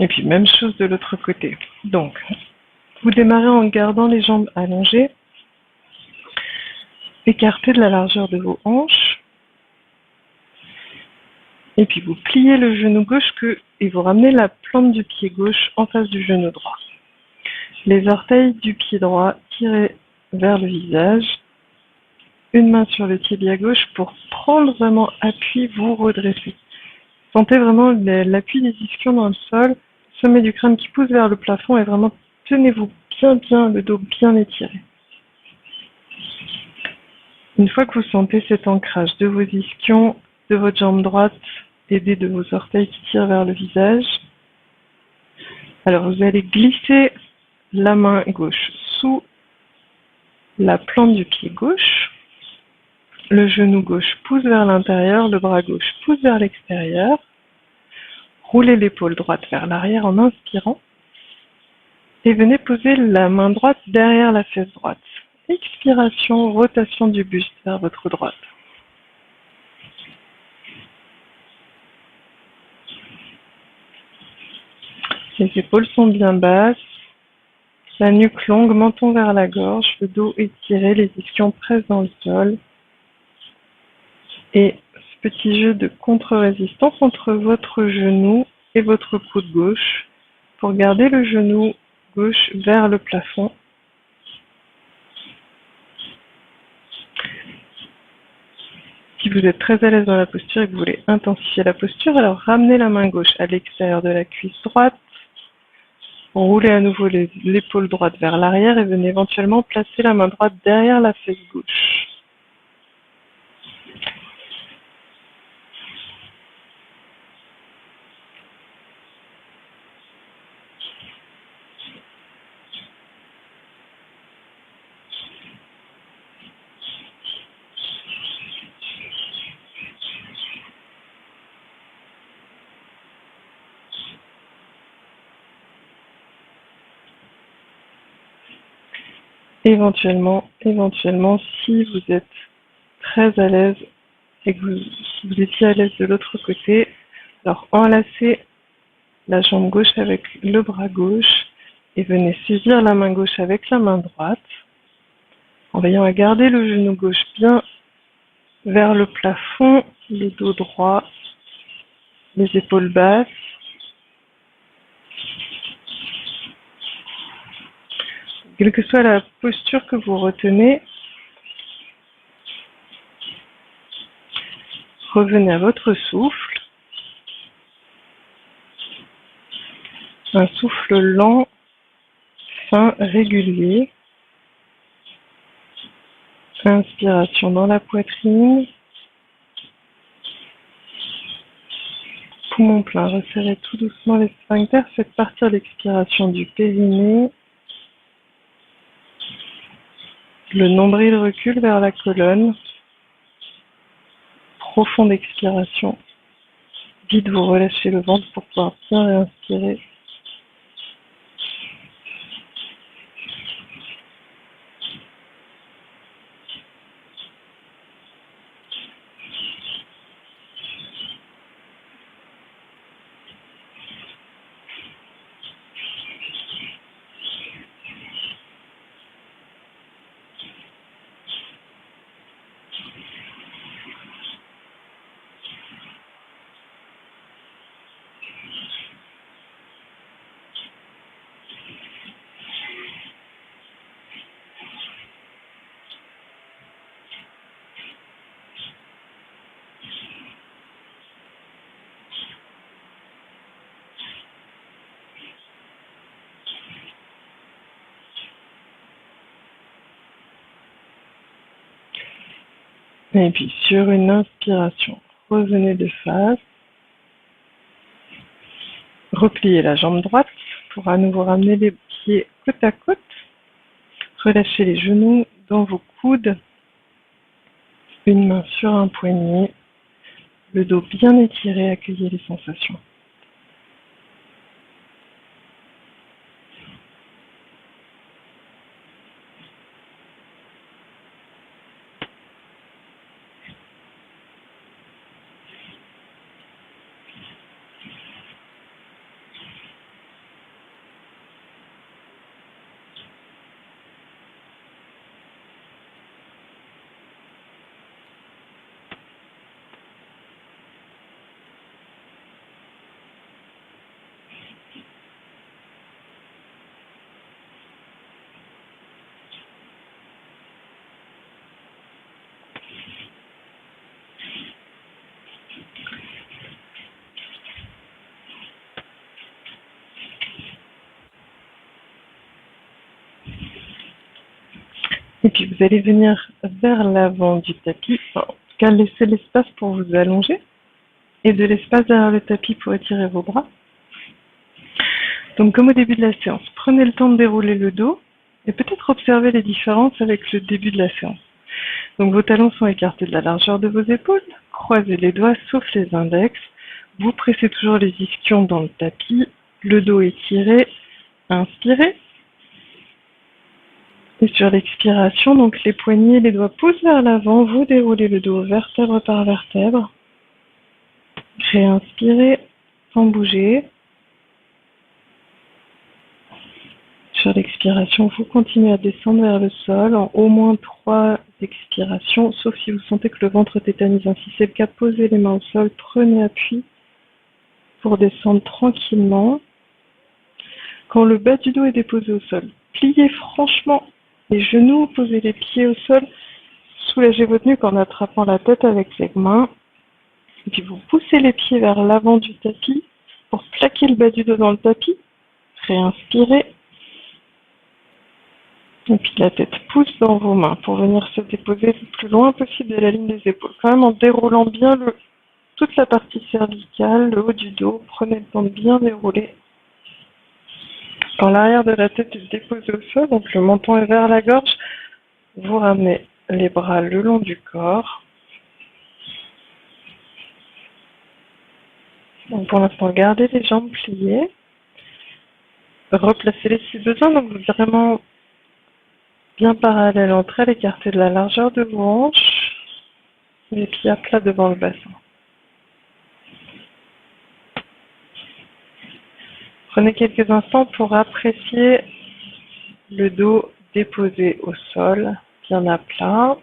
Et puis même chose de l'autre côté. Donc, vous démarrez en gardant les jambes allongées, écartées de la largeur de vos hanches. Et puis vous pliez le genou gauche et vous ramenez la plante du pied gauche en face du genou droit. Les orteils du pied droit tirés vers le visage. Une main sur le tibia gauche pour prendre vraiment appui, vous redresser. Sentez vraiment l'appui des ischions dans le sol, sommet du crâne qui pousse vers le plafond et vraiment tenez-vous bien, le dos bien étiré. Une fois que vous sentez cet ancrage de vos ischions, de votre jambe droite, aidé de vos orteils qui tirent vers le visage, alors vous allez glisser la main gauche sous la plante du pied gauche, le genou gauche pousse vers l'intérieur, le bras gauche pousse vers l'extérieur, roulez l'épaule droite vers l'arrière en inspirant et venez poser la main droite derrière la fesse droite. Expiration, rotation du buste vers votre droite. Les épaules sont bien basses, la nuque longue, menton vers la gorge, le dos étiré, les ischions pressent dans le sol. Et ce petit jeu de contre-résistance entre votre genou et votre coude gauche pour garder le genou gauche vers le plafond. Si vous êtes très à l'aise dans la posture et que vous voulez intensifier la posture, alors ramenez la main gauche à l'extérieur de la cuisse droite, roulez à nouveau l'épaule droite vers l'arrière et venez éventuellement placer la main droite derrière la fesse gauche. Éventuellement, si vous êtes très à l'aise et que vous étiez à l'aise de l'autre côté, alors enlacez la jambe gauche avec le bras gauche et venez saisir la main gauche avec la main droite en veillant à garder le genou gauche bien vers le plafond, le dos droit, les épaules basses. Quelle que soit la posture que vous retenez, Revenez à votre souffle. Un souffle lent, fin, régulier. Inspiration dans la poitrine. Poumon plein, resserrez tout doucement les sphincters. Faites partir l'expiration du périnée. Le nombril recule vers la colonne. Profonde expiration. Vite, vous relâchez le ventre pour pouvoir bien réinspirer. Et puis sur une inspiration, revenez de face. Repliez la jambe droite pour à nouveau ramener les pieds côte à côte. Relâchez les genoux dans vos coudes. Une main sur un poignet. Le dos bien étiré, accueillez les sensations. Et puis vous allez venir vers l'avant du tapis, en tout cas laisser l'espace pour vous allonger et de l'espace derrière le tapis pour étirer vos bras. Donc comme au début de la séance, prenez le temps de dérouler le dos et peut-être observer les différences avec le début de la séance. Donc vos talons sont écartés de la largeur de vos épaules, croisez les doigts sauf les index, vous pressez toujours les ischions dans le tapis, le dos étiré, inspirez. Et sur l'expiration, donc les poignets, les doigts poussent vers l'avant, vous déroulez le dos vertèbre par vertèbre. Réinspirez sans bouger. Sur l'expiration, vous continuez à descendre vers le sol en au moins 3 expirations, sauf si vous sentez que le ventre tétanise. Si c'est le cas, posez les mains au sol, prenez appui pour descendre tranquillement. Quand le bas du dos est déposé au sol, pliez franchement les genoux, posez les pieds au sol, soulagez votre nuque en attrapant la tête avec les mains. Et puis vous poussez les pieds vers l'avant du tapis pour plaquer le bas du dos dans le tapis. Réinspirez. Et puis la tête pousse dans vos mains pour venir se déposer le plus loin possible de la ligne des épaules. Quand même en déroulant bien toute la partie cervicale, le haut du dos. Prenez le temps de bien dérouler. Quand l'arrière de la tête est déposé au sol, donc le menton est vers la gorge, vous ramenez les bras le long du corps. Donc pour l'instant, gardez les jambes pliées. Replacez-les si besoin, donc vraiment bien parallèles entre elles, écartez de la largeur de vos hanches, les pieds à plat devant le bassin. Prenez quelques instants pour apprécier le dos déposé au sol, bien à plat.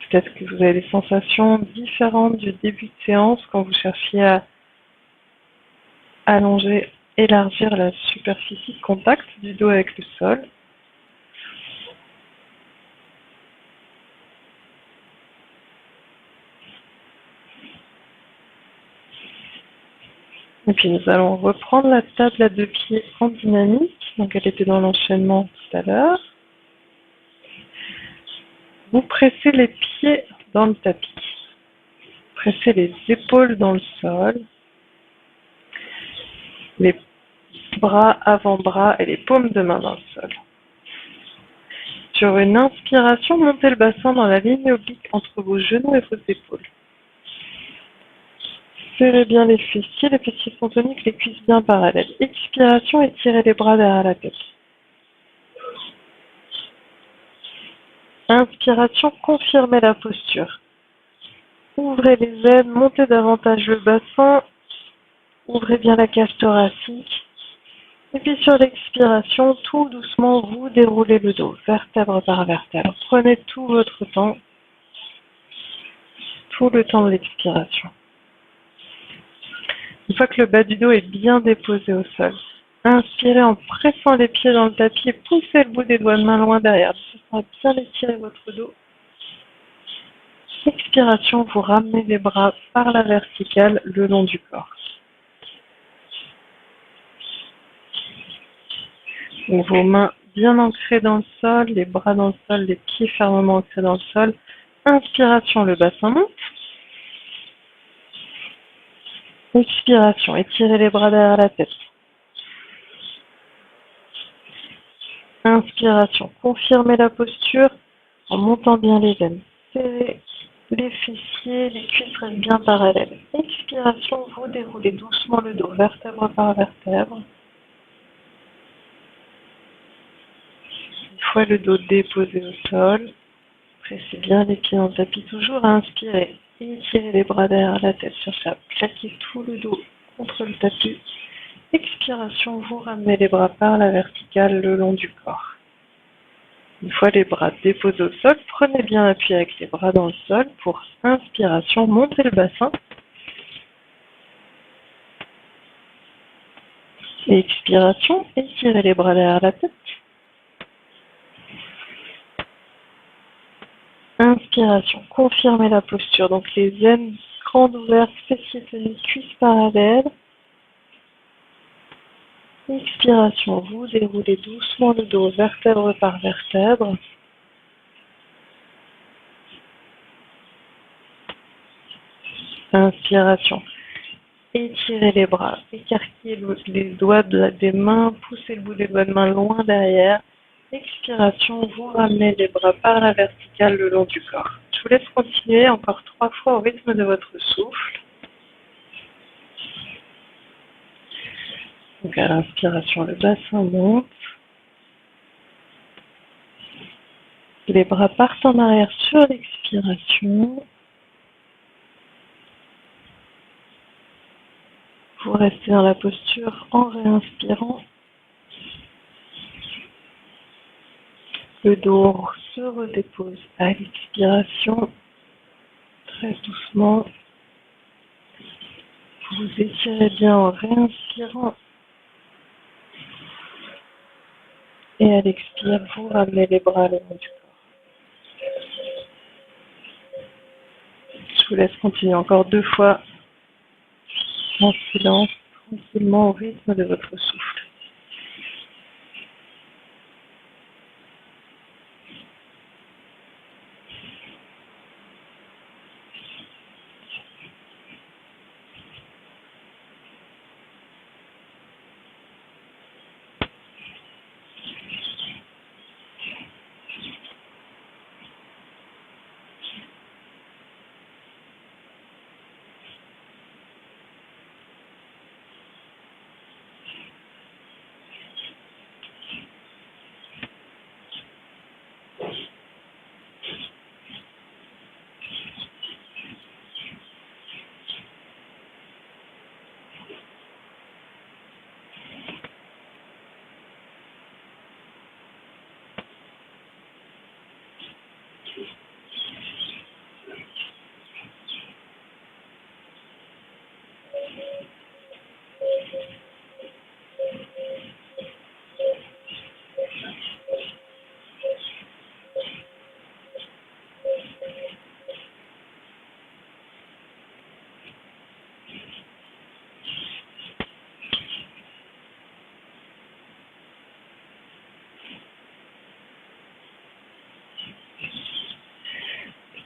Peut-être que vous avez des sensations différentes du début de séance quand vous cherchiez à allonger, élargir la superficie de contact du dos avec le sol. Et puis nous allons reprendre la table à deux pieds en dynamique. Donc elle était dans l'enchaînement tout à l'heure. Vous pressez les pieds dans le tapis. Pressez les épaules dans le sol. Les bras, avant-bras et les paumes de main dans le sol. Sur une inspiration, montez le bassin dans la ligne oblique entre vos genoux et vos épaules. Serrez bien les fessiers sont toniques, les cuisses bien parallèles. Expiration, étirez les bras derrière la tête. Inspiration, confirmez la posture. Ouvrez les ailes, montez davantage le bassin, ouvrez bien la cage thoracique. Et puis sur l'expiration, tout doucement, vous déroulez le dos, vertèbre par vertèbre. Prenez tout votre temps, tout le temps de l'expiration. Une fois que le bas du dos est bien déposé au sol, inspirez en pressant les pieds dans le tapis et poussez le bout des doigts de main loin derrière. Vous bien étirer votre dos. Expiration, vous ramenez les bras par la verticale le long du corps. Donc, vos mains bien ancrées dans le sol, les bras dans le sol, les pieds fermement ancrés dans le sol. Inspiration, le bassin monte. Expiration, étirez les bras derrière la tête. Inspiration, confirmez la posture en montant bien les veines. Serrez les fessiers, les cuisses restent bien parallèles. Expiration, vous déroulez doucement le dos, vertèbre par vertèbre. Une fois le dos déposé au sol, pressez bien les pieds dans le tapis, toujours à inspirer. Étirez les bras derrière la tête, cherchez à plaquer tout le dos contre le tapis. Expiration, vous ramenez les bras par la verticale le long du corps. Une fois les bras déposés au sol, prenez bien appui avec les bras dans le sol. Pour inspiration, montez le bassin. Et expiration, étirez les bras derrière la tête. Inspiration, confirmez la posture. Donc les aines grandes ouvertes, fessiers tenus, cuisses parallèles. Expiration, vous déroulez doucement le dos, vertèbre par vertèbre. Inspiration, étirez les bras, écarquillez les doigts des mains, poussez le bout des doigts de main loin derrière. Expiration, vous ramenez les bras par la verticale le long du corps. Je vous laisse continuer encore 3 fois au rythme de votre souffle. Donc à l'inspiration, le bassin monte. Les bras partent en arrière sur l'expiration. Vous restez dans la posture en réinspirant. Le dos se redépose à l'expiration. Très doucement. Vous étirez bien en réinspirant. Et à l'expire, vous ramenez les bras le long du corps. Je vous laisse continuer encore 2 fois en silence, tranquillement au rythme de votre souffle.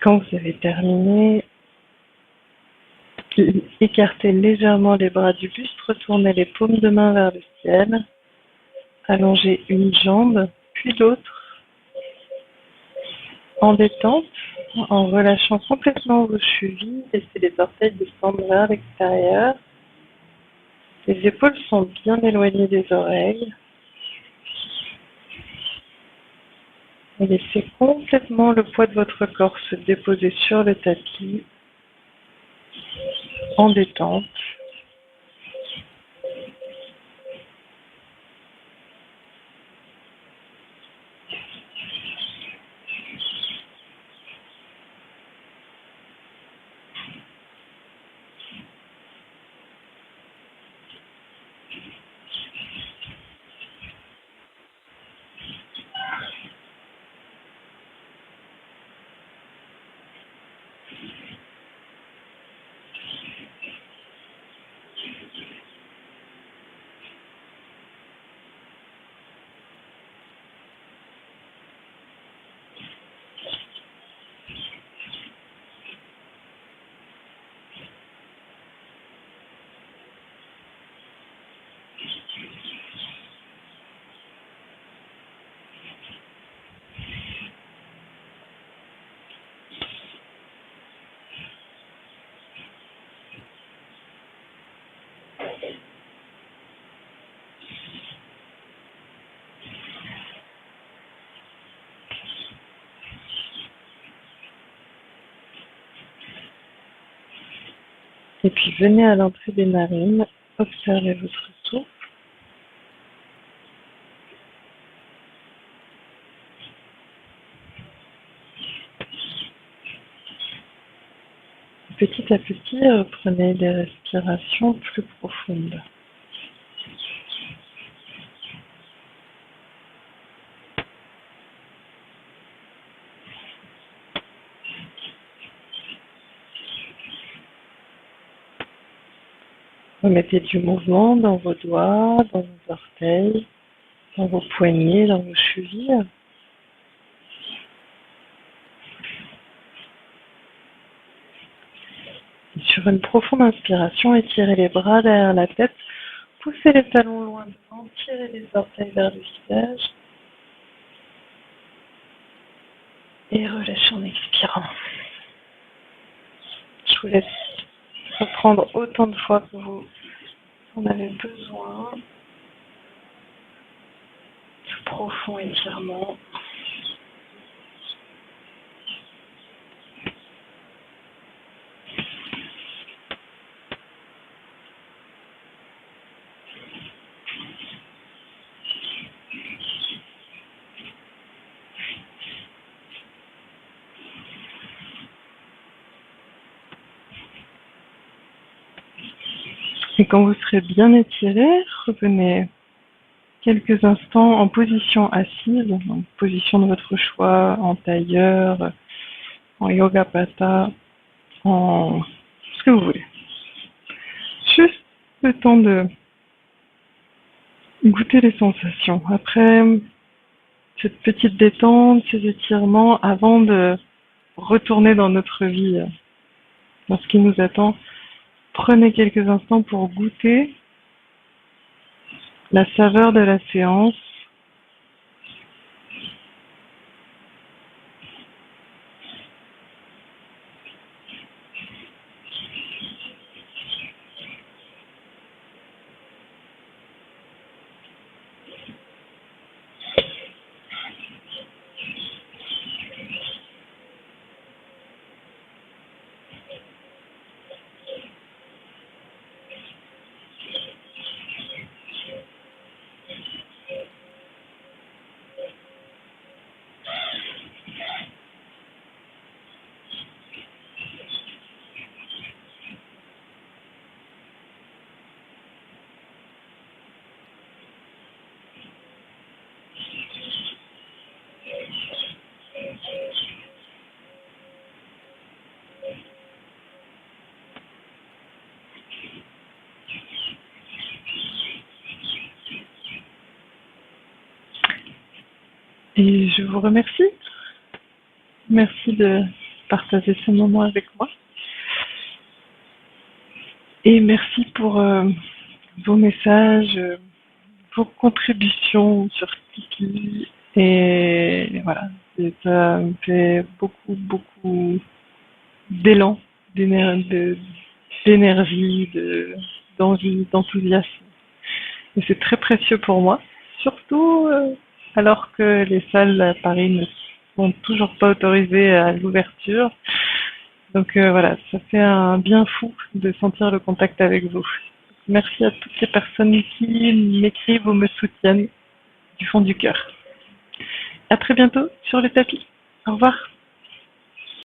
Quand vous avez terminé, écartez légèrement les bras du buste, retournez les paumes de main vers le ciel, allongez une jambe, puis l'autre, en détente, en relâchant complètement vos chevilles, laissez les orteils descendre vers l'extérieur. Les épaules sont bien éloignées des oreilles. Et laissez complètement le poids de votre corps se déposer sur le tapis, en détente. Et puis venez à l'entrée des narines, observez votre souffle. Petit à petit, reprenez des respirations plus profondes. Remettez du mouvement dans vos doigts, dans vos orteils, dans vos poignets, dans vos chevilles. Et sur une profonde inspiration, étirez les bras derrière la tête, poussez les talons loin devant, tirez les orteils vers le visage et relâchez en expirant. Je vous laisse reprendre autant de fois que vous en avez besoin. Ce profond étirement. Et quand vous serez bien étiré, revenez quelques instants en position assise, en position de votre choix, en tailleur, en yoga pata, en ce que vous voulez. Juste le temps de goûter les sensations. Après cette petite détente, ces étirements, avant de retourner dans notre vie, dans ce qui nous attend, prenez quelques instants pour goûter la saveur de la séance. Et je vous remercie. Merci de partager ce moment avec moi. Et merci pour vos messages, vos contributions sur Tiki. Et voilà, ça me fait beaucoup d'élan, d'énergie, d'envie, d'enthousiasme. Et c'est très précieux pour moi, surtout alors que les salles à Paris ne sont toujours pas autorisées à l'ouverture. Donc voilà, ça fait un bien fou de sentir le contact avec vous. Merci à toutes les personnes qui m'écrivent ou me soutiennent du fond du cœur. À très bientôt sur le tapis. Au revoir.